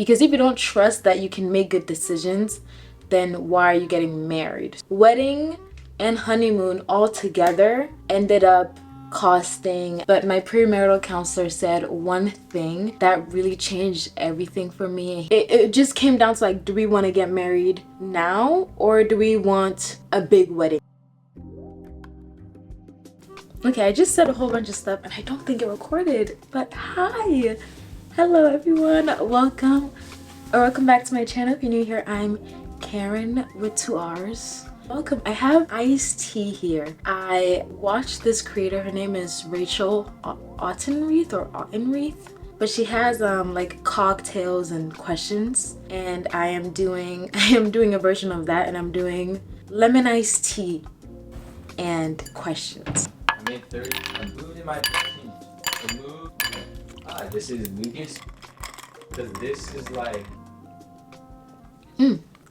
Because if you don't trust that you can make good decisions, then why are you getting married? Wedding and honeymoon all together ended up costing, but my premarital counselor said one thing that really changed everything for me. It just came down to like, do we want to get married now or do we want a big wedding? Okay, I just said a whole bunch of stuff and I don't think it recorded, but hi! Hello everyone, welcome back to my channel. If you're new here, I'm Karen with 2 R's. Welcome. I have iced tea here. I watched this creator, her name is Rachel Ottenreith, but she has like cocktails and questions, and I am doing a version of that, and I'm doing lemon iced tea and questions. I made 30. I'm moving my 15. So move. This is Lucas. Because this is like.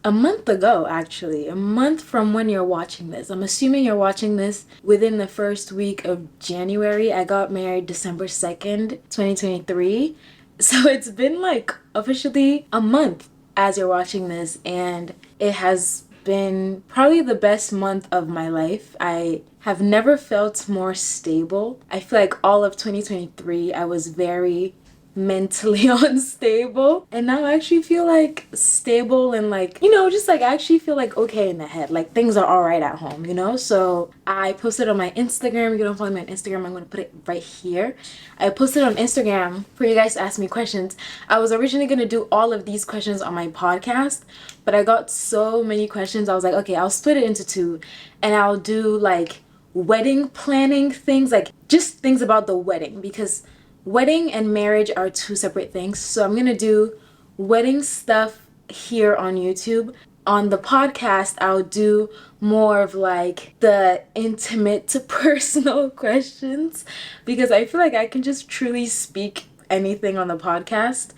A month ago, actually. A month from when you're watching this. I'm assuming you're watching this within the first week of January. I got married December 2nd, 2023. So it's been like officially a month as you're watching this, and it has been probably the best month of my life. I have never felt more stable. I feel like all of 2023 I was very mentally unstable, and now I actually feel like stable and like, you know, just like I actually feel like okay in the head, like things are all right at home, you know. So I posted on my Instagram. You don't follow me on Instagram, I'm gonna put it right here. I posted on Instagram for you guys to ask me questions. I was originally gonna do all of these questions on my podcast, but I got so many questions. I was like, okay, I'll split it into 2 and I'll do like wedding planning things, like just things about the wedding, because wedding and marriage are 2 separate things. So I'm gonna do wedding stuff here on YouTube. On the podcast, I'll do more of like the intimate to personal questions, because I feel like I can just truly speak anything on the podcast.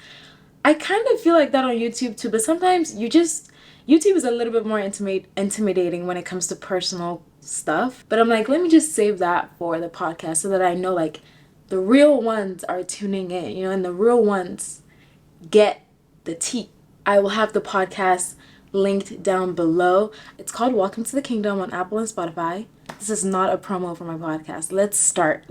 I kind of feel like that on YouTube too, but sometimes YouTube is a little bit more intimidating when it comes to personal stuff. But I'm like, let me just save that for the podcast so that I know like the real ones are tuning in, you know, and the real ones get the tea. I will have the podcast linked down below. It's called Welcome to the Kingdom on Apple and Spotify. This is not a promo for my podcast. Let's start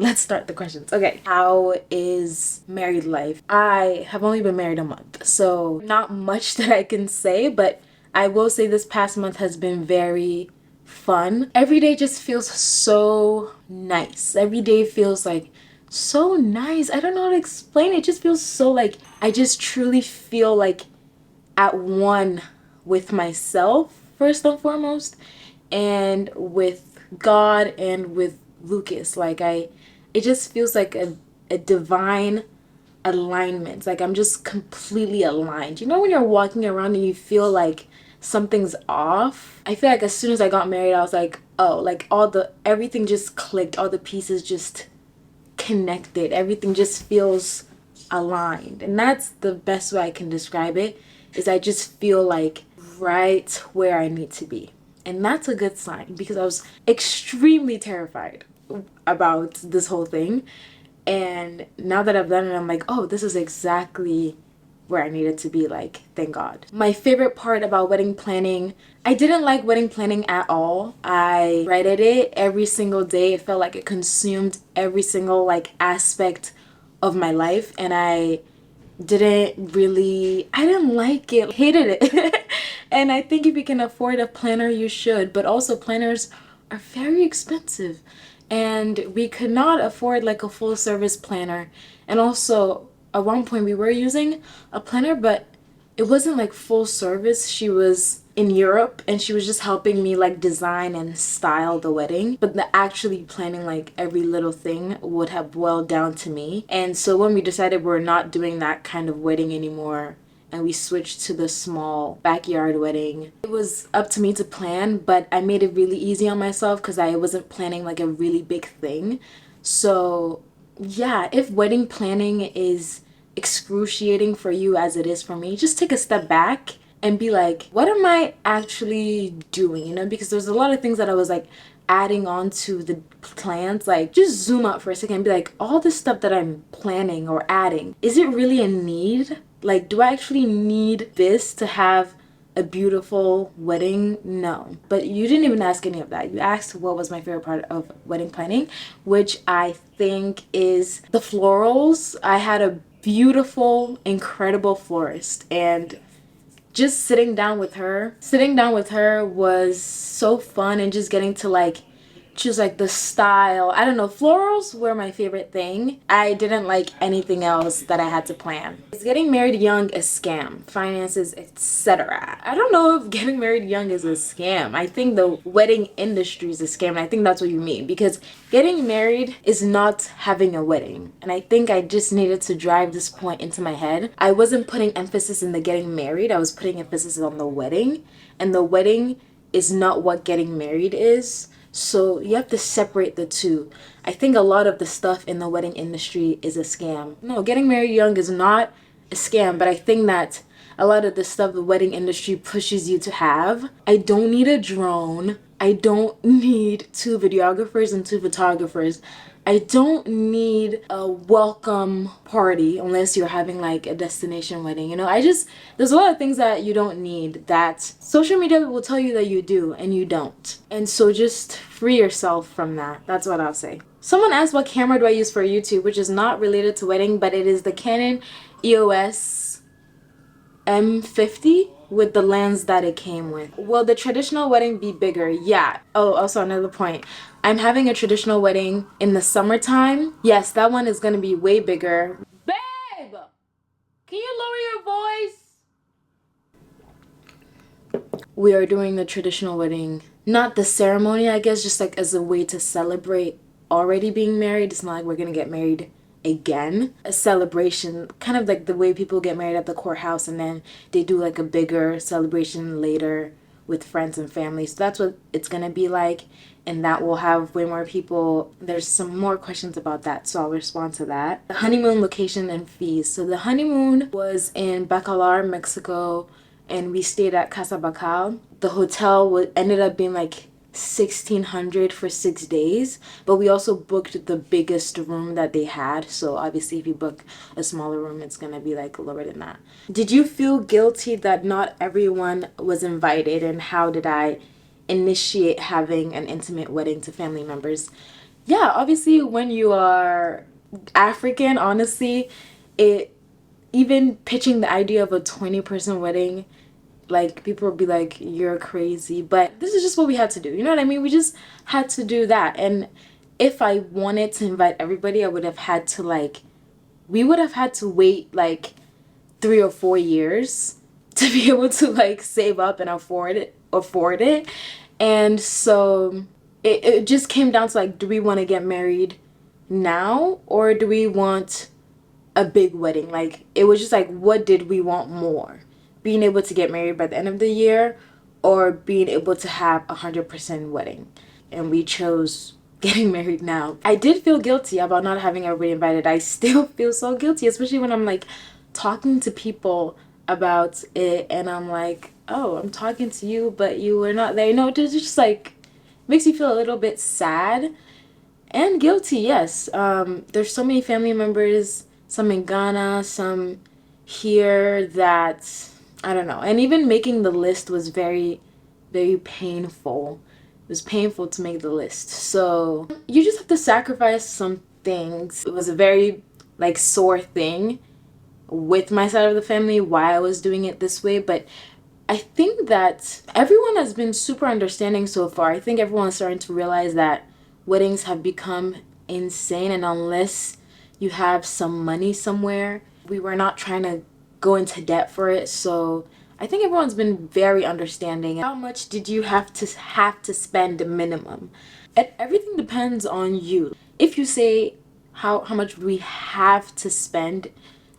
the questions. Okay, how is married life? I have only been married a month, so not much that I can say, but I will say this past month has been very fun. Every day just feels so nice. Every day feels like so nice. I don't know how to explain it. It just feels so like I just truly feel like at one with myself first and foremost, and with God and with Lucas. Like it just feels like a divine alignment. Like I'm just completely aligned. You know when you're walking around and you feel like something's off? I feel like as soon as I got married, I was like, oh, like everything just clicked. All the pieces just connected. Everything just feels aligned, and that's the best way I can describe it. Is I just feel like right where I need to be, and that's a good sign, because I was extremely terrified about this whole thing, and now that I've done it, I'm like, oh, this is exactly where I needed to be. Like, thank God. My favorite part about wedding planning, I didn't like wedding planning at all. I dreaded it every single day. It felt like it consumed every single like aspect of my life, and I didn't like it. Hated it. And I think if you can afford a planner, you should, but also planners are very expensive, and we could not afford like a full service planner. And also at one point we were using a planner, but it wasn't like full service. She was in Europe and she was just helping me like design and style the wedding, but the actually planning like every little thing would have boiled down to me. And so when we decided we're not doing that kind of wedding anymore and we switched to the small backyard wedding, it was up to me to plan, but I made it really easy on myself because I wasn't planning like a really big thing. So yeah, if wedding planning is excruciating for you as it is for me, just take a step back and be like, what am I actually doing? You know, because there's a lot of things that I was like adding on to the plans. Like, just zoom out for a second and be like, all this stuff that I'm planning or adding, is it really a need? Like, do I actually need this to have a beautiful wedding? No. But you didn't even ask any of that. You asked what was my favorite part of wedding planning, which I think is the florals. I had a beautiful, incredible florist, and just sitting down with her was so fun, and just getting to like choose like the style. I don't know, florals were my favorite thing. I didn't like anything else that I had to plan. Is getting married young a scam? Finances, etc. I don't know if getting married young is a scam. I think the wedding industry is a scam, and I think that's what you mean, because getting married is not having a wedding. And I think I just needed to drive this point into my head. I wasn't putting emphasis in the getting married, I was putting emphasis on the wedding. And the wedding is not what getting married is. So you have to separate the two. I think a lot of the stuff in the wedding industry is a scam. No, getting married young is not a scam, but I think that a lot of the stuff the wedding industry pushes you to have. I don't need a drone. I don't need two videographers and two photographers. I don't need a welcome party unless you're having like a destination wedding. You know, there's a lot of things that you don't need that social media will tell you that you do and you don't. And so just free yourself from that. That's what I'll say. Someone asked what camera do I use for YouTube, which is not related to wedding, but it is the Canon EOS M50 with the lens that it came with. Will the traditional wedding be bigger? Yeah. Oh, also another point. I'm having a traditional wedding in the summertime. Yes, that one is going to be way bigger. Babe! Can you lower your voice? We are doing the traditional wedding. Not the ceremony, I guess, just like as a way to celebrate already being married. It's not like we're going to get married again. A celebration, kind of like the way people get married at the courthouse and then they do like a bigger celebration later with friends and family. So that's what it's gonna be like, and that will have way more people. There's some more questions about that, so I'll respond to that. The honeymoon location and fees. So the honeymoon was in Bacalar, Mexico, and we stayed at Casa Bacal. The hotel ended up being like 1,600 for 6 days, but we also booked the biggest room that they had. So obviously if you book a smaller room, it's gonna be like lower than that. Did you feel guilty that not everyone was invited, and how did I initiate having an intimate wedding to family members? Yeah, obviously when you are African, honestly, it even pitching the idea of a 20-person wedding, like people would be like, you're crazy, but this is just what we had to do, you know what I mean? We just had to do that. And if I wanted to invite everybody, I would have had to like, we would have had to wait like 3 or 4 years to be able to like save up and afford it. And so it just came down to like, do we want to get married now, or do we want a big wedding? Like, it was just like, what did we want more? Being able to get married by the end of the year, or being able to have 100% wedding? And we chose getting married now. I did feel guilty about not having everybody invited. I still feel so guilty, especially when I'm like talking to people about it and I'm like, oh, I'm talking to you but you were not there. You know, it just like makes you feel a little bit sad and guilty. Yes, there's so many family members, some in Ghana, some here, that I don't know. And even making the list was very, very painful. It was painful to make the list. So you just have to sacrifice some things. It was a very like sore thing with my side of the family why I was doing it this way, but I think that everyone has been super understanding so far. I think everyone's starting to realize that weddings have become insane, and unless you have some money somewhere, we were not trying to go into debt for it. So I think everyone's been very understanding. How much did you have to spend minimum? Everything depends on you. If you say how much we have to spend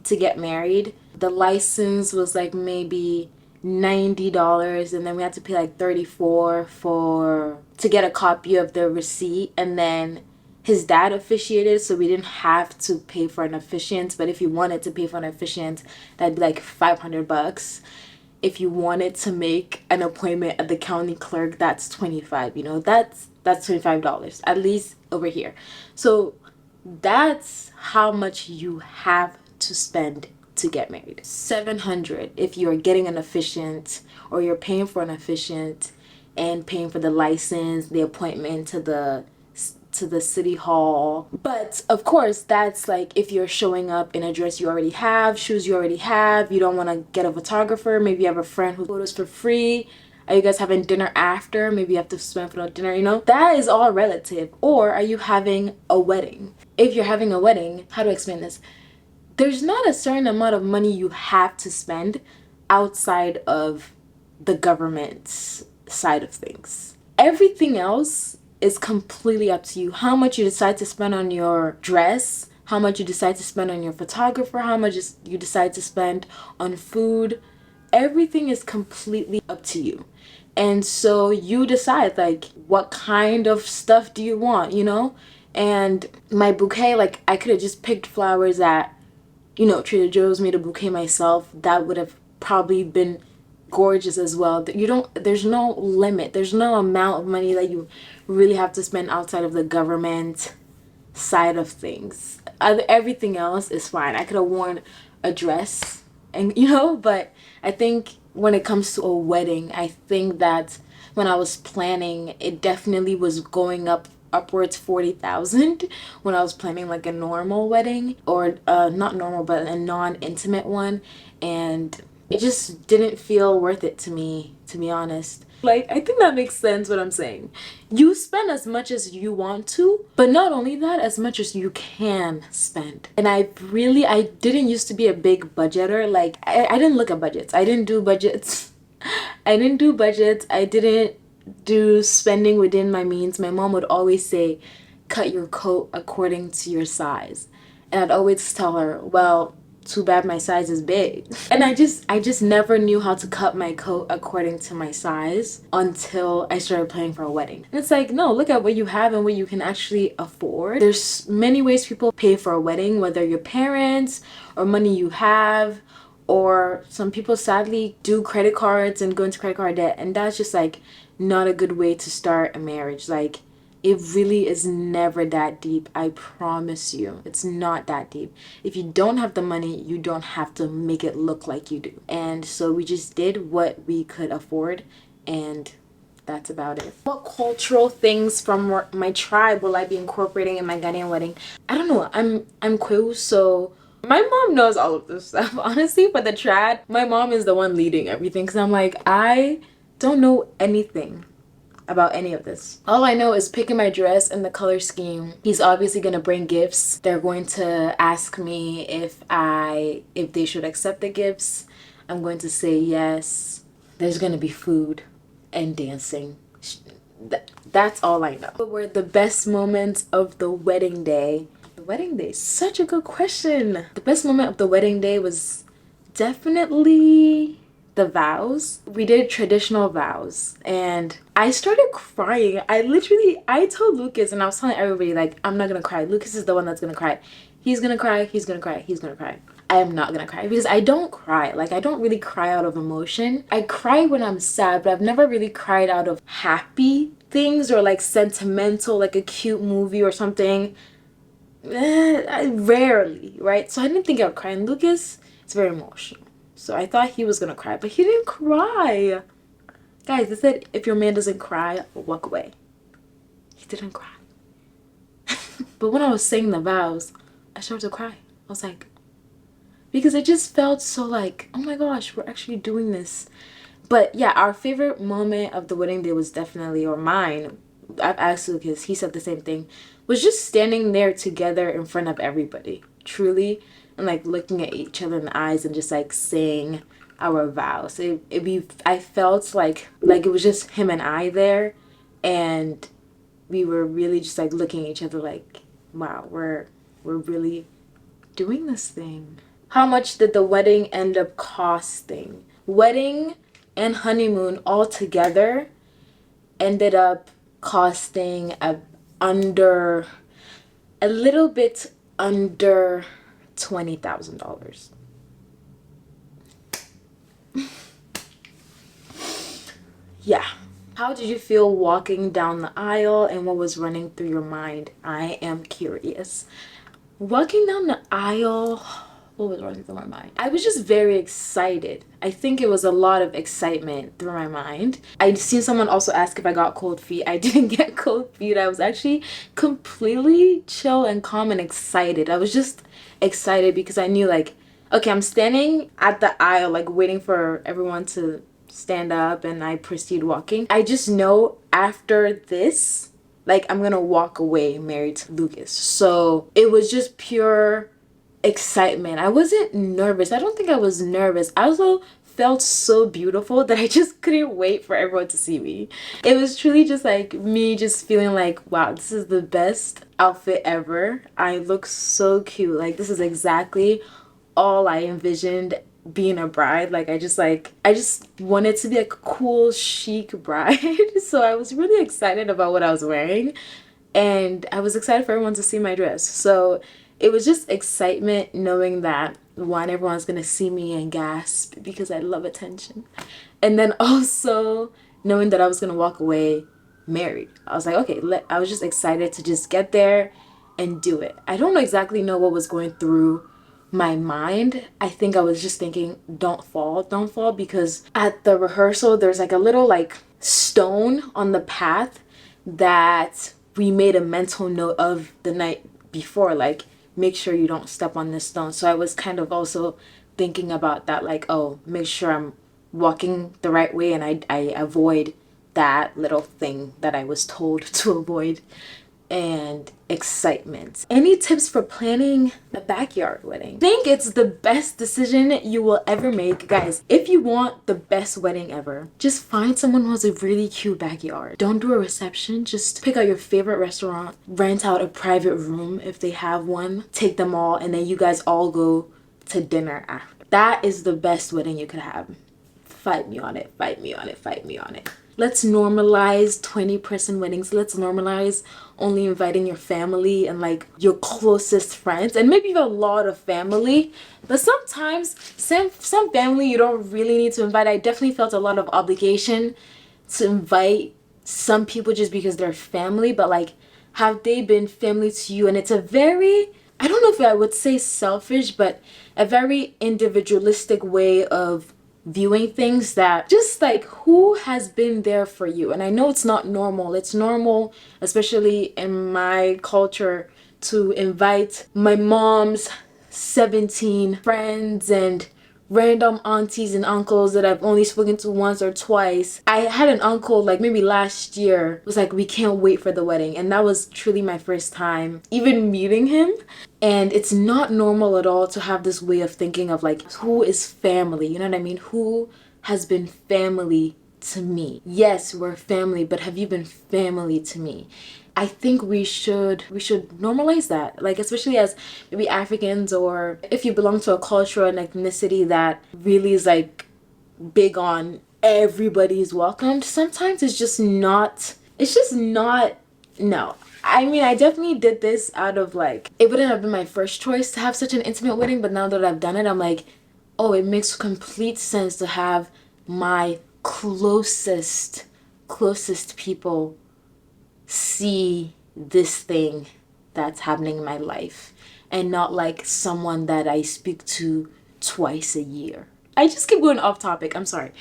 to get married, the license was like maybe $90, and then we had to pay like 34 to get a copy of the receipt, and then his dad officiated, so we didn't have to pay for an officiant. But if you wanted to pay for an officiant, that'd be like $500. If you wanted to make an appointment at the county clerk, that's 25. You know, that's $25 at least over here. So that's how much you have to spend to get married. 700 if you're getting an officiant, or you're paying for an officiant and paying for the license, the appointment to the city hall. But of course, that's like if you're showing up in a dress you already have, shoes you already have, you don't want to get a photographer, maybe you have a friend who photos for free. Are you guys having dinner after? Maybe you have to spend for the dinner, you know? That is all relative. Or are you having a wedding? If you're having a wedding, how do I explain this? There's not a certain amount of money you have to spend outside of the government's side of things. Everything else is completely up to you. How much you decide to spend on your dress, how much you decide to spend on your photographer, how much you decide to spend on food. Everything is completely up to you. And so you decide, like, what kind of stuff do you want, you know? And my bouquet, like, I could have just picked flowers at, you know, Trader Joe's, made a bouquet myself. That would have probably been gorgeous as well. There's no limit. There's no amount of money that you really have to spend outside of the government side of things. Everything else is fine. I could have worn a dress, and you know, but I think when it comes to a wedding, I think that when I was planning, it definitely was going upwards 40,000 when I was planning like a normal wedding, or not normal but a non-intimate one, and it just didn't feel worth it to me, to be honest. Like, I think that makes sense what I'm saying. You spend as much as you want to, but not only that, as much as you can spend. And I didn't used to be a big budgeter. Like, I didn't look at budgets. I didn't do budgets. I didn't do budgets. I didn't do spending within my means. My mom would always say, cut your coat according to your size. And I'd always tell her, well, too bad my size is big. And I just never knew how to cut my coat according to my size until I started planning for a wedding. And it's like, no, look at what you have and what you can actually afford. There's many ways people pay for a wedding, whether your parents or money you have, or some people sadly do credit cards and go into credit card debt, and that's just like not a good way to start a marriage. Like, it really is never that deep. I promise you, it's not that deep. If you don't have the money, you don't have to make it look like you do. And so we just did what we could afford, and that's about it. What cultural things from my tribe will I be incorporating in my Ghanaian wedding? I don't know. I'm Kwewu, so my mom knows all of this stuff. Honestly, for the trad, my mom is the one leading everything, because I'm like, I don't know anything about any of this. All I know is picking my dress and the color scheme. He's obviously gonna bring gifts. They're going to ask me if they should accept the gifts. I'm going to say yes. There's gonna be food and dancing. That's all I know. What were the best moments of the wedding day? The wedding day, such a good question. The best moment of the wedding day was definitely the vows. We did traditional vows and I started crying. I told Lucas, and I was telling everybody, like, I'm not gonna cry. Lucas is the one that's gonna cry. He's gonna cry, he's gonna cry, he's gonna cry. I am not gonna cry because I don't cry. Like, I don't really cry out of emotion. I cry when I'm sad, but I've never really cried out of happy things or like sentimental, like a cute movie or something. Rarely, right? So I didn't think I would cry. And Lucas is very emotional, so I thought he was gonna cry, but he didn't cry. Guys, they said if your man doesn't cry, walk away. He didn't cry. But when I was saying the vows, I started to cry. I was like, because it just felt so like, oh my gosh, we're actually doing this. But yeah, our favorite moment of the wedding day was definitely, or mine, I've asked Lucas, he said the same thing, was just standing there together in front of everybody, truly, and like looking at each other in the eyes and just like saying our vows. I felt like it was just him and I there, and we were really just like looking at each other like, wow, we're really doing this thing. How much did the wedding end up costing? Wedding and honeymoon all together ended up costing a little bit under $20,000. Yeah. How did you feel walking down the aisle, and what was running through your mind? I am curious. Walking down the aisle, what was running through my mind? I was just very excited. I think it was a lot of excitement through my mind. I'd seen someone also ask if I got cold feet. I didn't get cold feet. I was actually completely chill and calm and excited. I was just excited because I knew, like, okay, I'm standing at the aisle, like waiting for everyone to stand up, and I proceed walking. I just know after this, like, I'm gonna walk away married to Lucas. So it was just pure excitement. I wasn't nervous. I don't think I was nervous. I also felt so beautiful that I just couldn't wait for everyone to see me. It was truly just like me just feeling like, wow, this is the best outfit ever. I look so cute. Like, this is exactly all I envisioned being a bride. Like, I just wanted to be like a cool chic bride. So I was really excited about what I was wearing, and I was excited for everyone to see my dress. So it was just excitement knowing that, one, everyone's gonna see me and gasp because I love attention, and then also knowing that I was gonna walk away married. I was like, okay, I was just excited to just get there and do it. I don't exactly know what was going through my mind. I think I was just thinking, don't fall, because at the rehearsal there's like a little like stone on the path that we made a mental note of the night before, like, make sure you don't step on this stone. So I was kind of also thinking about that, like, oh, make sure I'm walking the right way and I avoid that little thing that I was told to avoid. And excitement. Any tips for planning a backyard wedding? I think it's the best decision you will ever make. Guys, if you want the best wedding ever, just find someone who has a really cute backyard. Don't do a reception. Just pick out your favorite restaurant, rent out a private room if they have one, take them all, and then you guys all go to dinner after. That is the best wedding you could have. Fight me on it, fight me on it, fight me on it. Let's normalize 20-person weddings. Let's normalize only inviting your family and like your closest friends. And maybe you have a lot of family, but sometimes some family you don't really need to invite. I definitely felt a lot of obligation to invite some people just because they're family, but like, have they been family to you? And it's a very, I don't know if I would say selfish, but a very individualistic way of viewing things, that just like, who has been there for you? And I know it's not normal. It's normal, especially in my culture, to invite my mom's 17 friends and random aunties and uncles that I've only spoken to once or twice. I had an uncle, like maybe last year, was like, we can't wait for the wedding. And that was truly my first time even meeting him. And it's not normal at all to have this way of thinking of like, who is family? You know what I mean? Who has been family to me? Yes, we're family, but have you been family to me? I think we should normalize that, like, especially as maybe Africans, or if you belong to a culture and ethnicity that really is like big on everybody's welcomed. Sometimes it's just not, no. I mean, I definitely did this out of like, it wouldn't have been my first choice to have such an intimate wedding, but now that I've done it, I'm like, oh, it makes complete sense to have my closest people see this thing that's happening in my life, and not like someone that I speak to twice a year. I just keep going off topic. I'm sorry.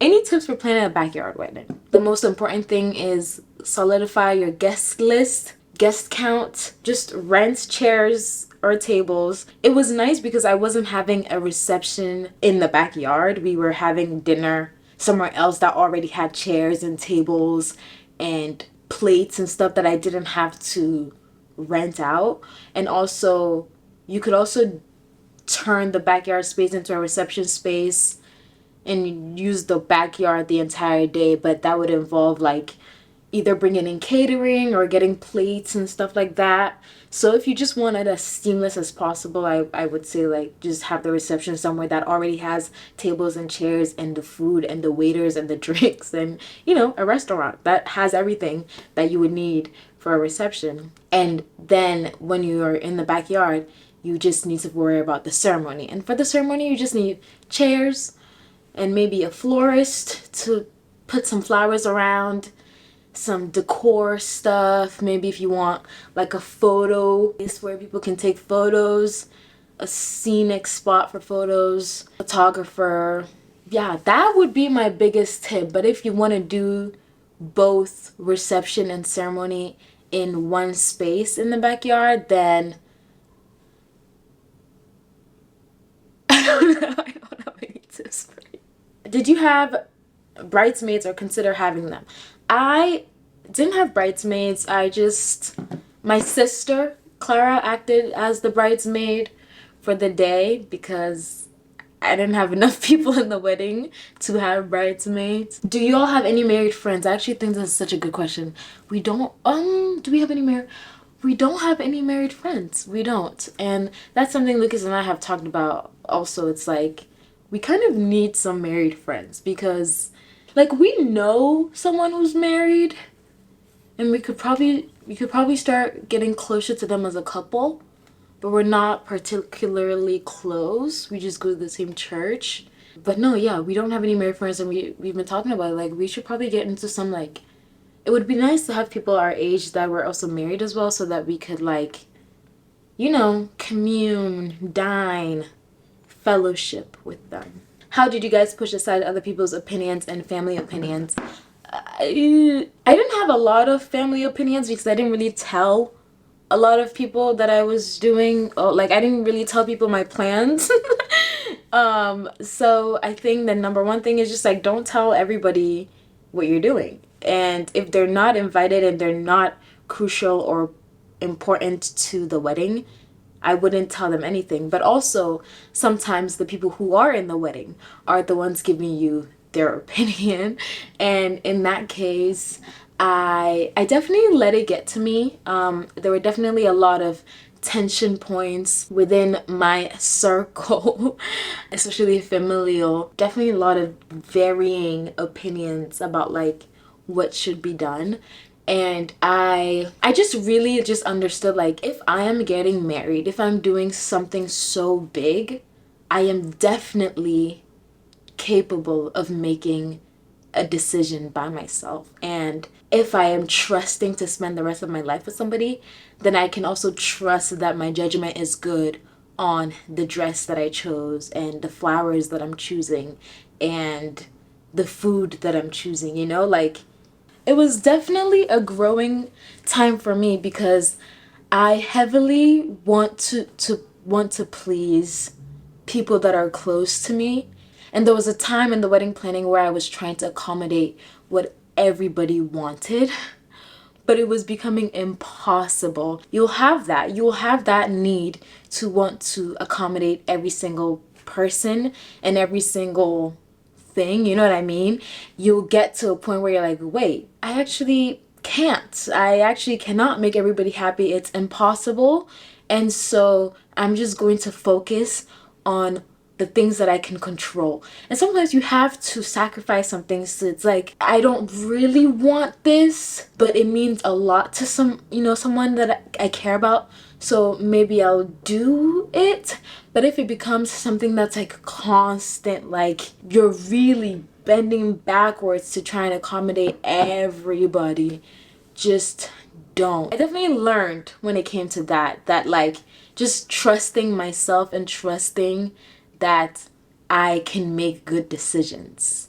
Any tips for planning a backyard wedding? The most important thing is solidify your guest list, guest count. Just rent chairs or tables. It was nice because I wasn't having a reception in the backyard. We were having dinner somewhere else that already had chairs and tables and plates and stuff that I didn't have to rent out. And also, you could also turn the backyard space into a reception space and use the backyard the entire day, but that would involve like either bringing in catering or getting plates and stuff like that. So if you just want it as seamless as possible, I would say like just have the reception somewhere that already has tables and chairs and the food and the waiters and the drinks, and you know, a restaurant that has everything that you would need for a reception. And then when you are in the backyard, you just need to worry about the ceremony. And for the ceremony, you just need chairs and maybe a florist to put some flowers around, some decor stuff. Maybe if you want like a photo place where people can take photos, a scenic spot for photos, photographer. Yeah, that would be my biggest tip. But if you want to do both reception and ceremony in one space in the backyard, then I don't know. I don't have any tips for you. Did you have bridesmaids or consider having them? I didn't have bridesmaids. My sister, Clara, acted as the bridesmaid for the day because I didn't have enough people in the wedding to have bridesmaids. Do you all have any married friends? I actually think that's such a good question. We don't, do we have any married? We don't have any married friends. We don't. And that's something Lucas and I have talked about also. It's like, we kind of need some married friends because, like, we know someone who's married and we could probably start getting closer to them as a couple, but we're not particularly close. We just go to the same church. But no, yeah, we don't have any married friends, and we've been talking about it. Like, we should probably get into some, like, it would be nice to have people our age that were also married as well, so that we could, like, commune, dine, fellowship with them. How did you guys push aside other people's opinions and family opinions? I didn't have a lot of family opinions because I didn't really tell a lot of people that I was doing, like, I didn't really tell people my plans. So I think the number one thing is just, like, don't tell everybody what you're doing. And if they're not invited and they're not crucial or important to the wedding, I wouldn't tell them anything. But also, sometimes the people who are in the wedding are the ones giving you their opinion. And in that case, I definitely let it get to me. There were definitely a lot of tension points within my circle, especially familial. Definitely a lot of varying opinions about, like, what should be done. And I just really just understood, like, if I am getting married, if I'm doing something so big, I am definitely capable of making a decision by myself. And if I am trusting to spend the rest of my life with somebody, then I can also trust that my judgment is good on the dress that I chose and the flowers that I'm choosing and the food that I'm choosing, like, it was definitely a growing time for me because I heavily want to please people that are close to me. And there was a time in the wedding planning where I was trying to accommodate what everybody wanted, but it was becoming impossible. You'll have that need to want to accommodate every single person and every single thing, you know what I mean? You'll get to a point where you're like, wait, I actually can't. I actually cannot make everybody happy. It's impossible. And so I'm just going to focus on the things that I can control. And sometimes you have to sacrifice some things. So it's like, I don't really want this, but it means a lot to someone that I care about. So maybe I'll do it. But if it becomes something that's like constant, like you're really bending backwards to try and accommodate everybody, just don't. I definitely learned when it came to that like just trusting myself and trusting that I can make good decisions.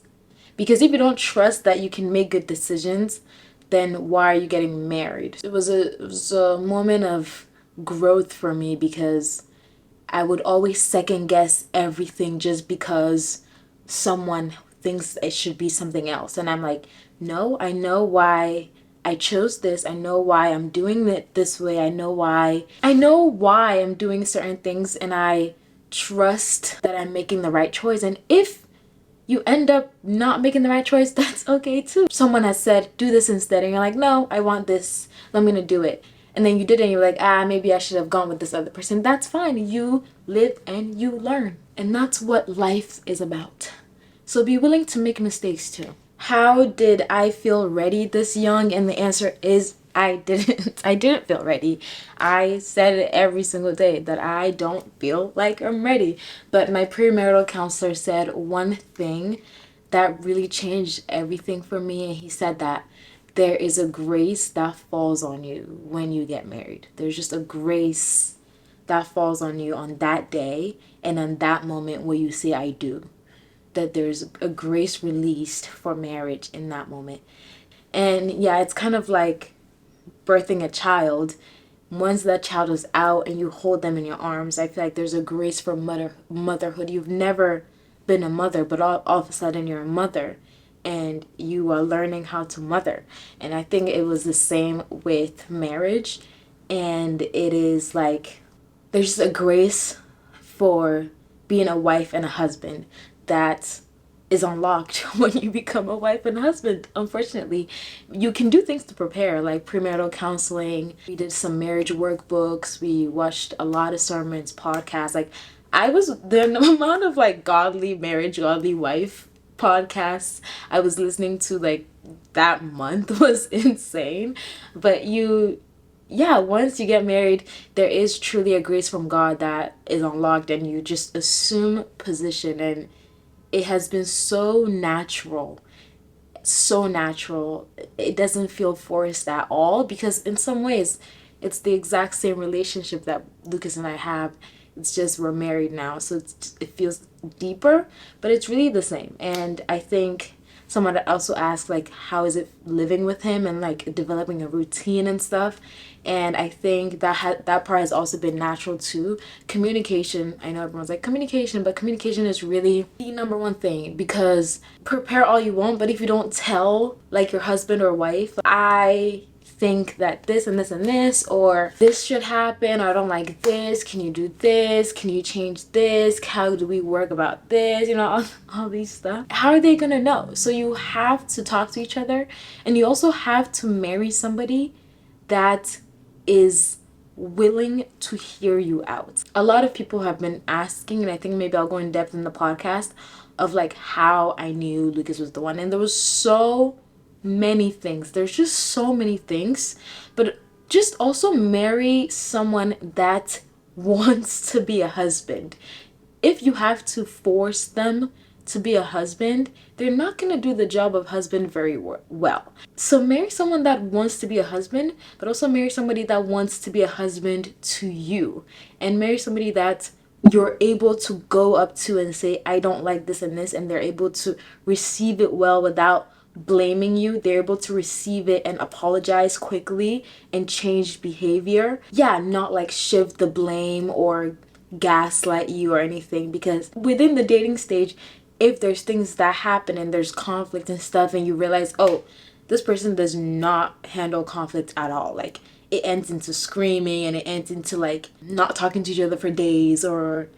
Because if you don't trust that you can make good decisions, then why are you getting married? It was a moment of growth for me because I would always second guess everything just because someone thinks it should be something else. And I'm like, no, I know why I chose this. I know why I'm doing it this way. I know why I'm doing certain things, and I trust that I'm making the right choice. And if you end up not making the right choice, that's okay too. Someone has said, do this instead, and you're like, no, I want this. I'm gonna do it. And then you did it and you're like, maybe I should have gone with this other person. That's fine. You live and you learn. And that's what life is about. So be willing to make mistakes too. How did I feel ready this young? And the answer is I didn't. I didn't feel ready. I said it every single day that I don't feel like I'm ready. But my premarital counselor said one thing that really changed everything for me. And he said that there is a grace that falls on you when you get married. There's just a grace that falls on you on that day and on that moment where you say I do. That there's a grace released for marriage in that moment. And yeah, it's kind of like birthing a child. Once that child is out and you hold them in your arms, I feel like there's a grace for motherhood. You've never been a mother, but all of a sudden you're a mother and you are learning how to mother. And I think it was the same with marriage. And it is like there's just a grace for being a wife and a husband that is unlocked when you become a wife and husband. Unfortunately, you can do things to prepare, like premarital counseling. We did some marriage workbooks. We watched a lot of sermons, podcasts. Like I was the amount of like godly marriage, godly wife podcasts I was listening to like that month was insane. But yeah, once you get married, there is truly a grace from God that is unlocked, and you just assume position, and it has been so natural, so natural. It doesn't feel forced at all, because in some ways it's the exact same relationship that Lucas and I have. It's just we're married now, so it feels deeper, but it's really the same. And I think someone also asked like how is it living with him and like developing a routine and stuff. And I think that part has also been natural too. Communication, I know everyone's like communication, but communication is really the number one thing, because prepare all you want, but if you don't tell like your husband or wife, I think that this and this and this, or this should happen, or I don't like this, can you do this, can you change this, how do we work about this, all these stuff, how are they gonna know? So you have to talk to each other, and you also have to marry somebody that is willing to hear you out. A lot of people have been asking, and I think maybe I'll go in depth in the podcast of like how I knew Lucas was the one. And there was so many things. There's just so many things. But just also marry someone that wants to be a husband. If you have to force them to be a husband, they're not going to do the job of husband very well. So marry someone that wants to be a husband, but also marry somebody that wants to be a husband to you. And marry somebody that you're able to go up to and say, I don't like this and this, and they're able to receive it well without blaming you. They're able to receive it and apologize quickly and change behavior. Yeah, not like shift the blame or gaslight you or anything, because within the dating stage, if there's things that happen and there's conflict and stuff, and you realize, oh, this person does not handle conflict at all, like it ends into screaming and it ends into like not talking to each other for days, or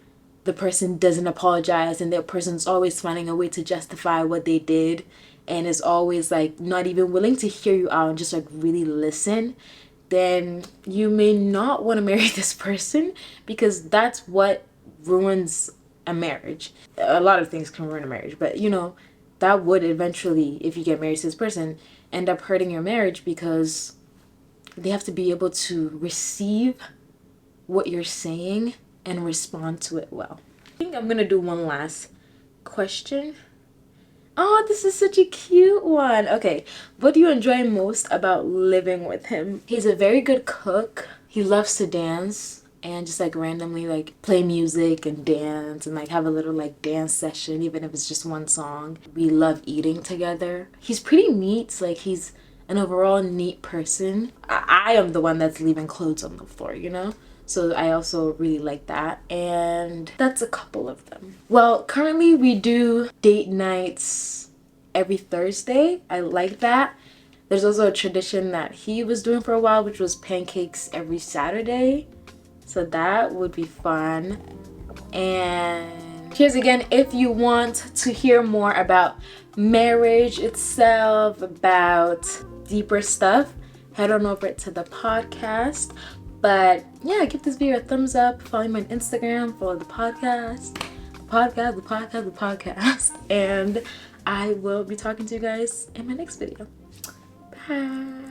the person doesn't apologize and the person's always finding a way to justify what they did and is always like not even willing to hear you out and just like really listen, then you may not want to marry this person, because that's what ruins a marriage. A lot of things can ruin a marriage, but that would eventually, if you get married to this person, end up hurting your marriage, because they have to be able to receive what you're saying and respond to it well. I think I'm gonna do one last question. Oh, this is such a cute one. Okay, what do you enjoy most about living with him? He's a very good cook. He loves to dance and just like randomly like play music and dance and like have a little like dance session, even if it's just one song. We love eating together. He's pretty neat. Like he's an overall neat person. I am the one that's leaving clothes on the floor, So I also really like that. And that's a couple of them. Well, currently we do date nights every Thursday. I like that. There's also a tradition that he was doing for a while, which was pancakes every Saturday. So that would be fun. And here's again, if you want to hear more about marriage itself, about deeper stuff, head on over to the podcast. But yeah, give this video a thumbs up, follow me on Instagram, follow the podcast, and I will be talking to you guys in my next video. Bye.